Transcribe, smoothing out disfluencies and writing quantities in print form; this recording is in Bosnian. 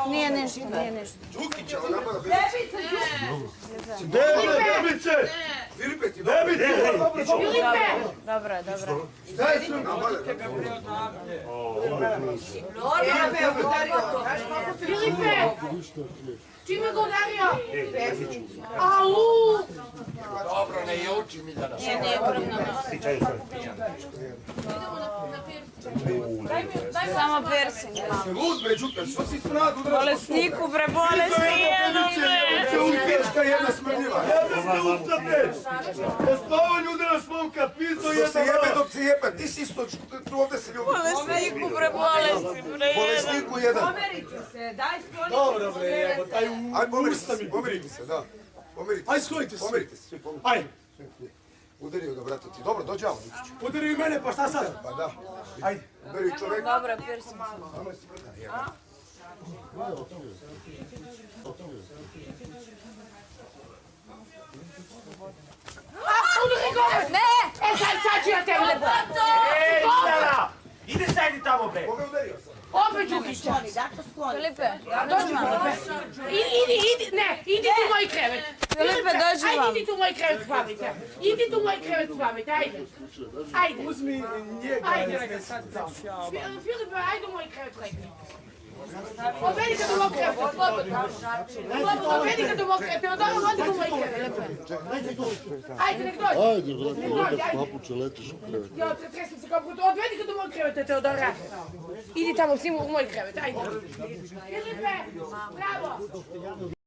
Nije ništa, nije ništa. Debice! Debice! Dobro je, dobro je. Filipe! Čime ga udario? Au! Dobro, ne juči mi danas. Nije upravno. Samo piercing malo. Uzme, Đuka, što si snad udaraš? Bolesniku, bre, bolesti jedno, bre. Uviječka jedna smrljiva. Jebe se ustate! Po spavanju udaraš momka, pizdo jedna. Što se jebe dok se jebe, ti si isto, tu ovdje se ljubi. Bolesniku, bre, bolesti, bre. Bolesniku jedan. Pomerite se, daj sklonite. Dobro, bre, evo, taj Aj, pomerite se, da. Pomerite se. Aj, sklonite se. Pomerite se, svi pomerite. Aj, Udario ga, brate, ti. Dobro, dođe, Vučić. udari i mene, pa šta sad? Pa da. Ajde. Udari čovek. Dobro, piercing. Ne! E sad ću ja tebe lepo. Ej, Lidana! Ide sajdi tamo, bre! Koga udario sam? Opet Đukića. Filipe, Dođi malo. Idi, ne, idi tu u moj krevet. Filipe, dođi vam. Ajde, idi tu u moj krevet spavajte. Idi tu u moj krevet spavajte, ajde. Ajde. Uzmi njega. Ajde. Filipe, ajde u moj krevet legni. Odvedi ga do mog kreveta, slobodno. Odvedi ga do mog kreveta, odi ga u moj krevet. Ajde, nek dođe. Ajde, brate, opet papuče, letiš u krevet. Ja, tresam se kao puta, odvedi ga do mog kreveta, Teodora. Idi tamo s njim u moj krevet, ajde. Filipe, bravo.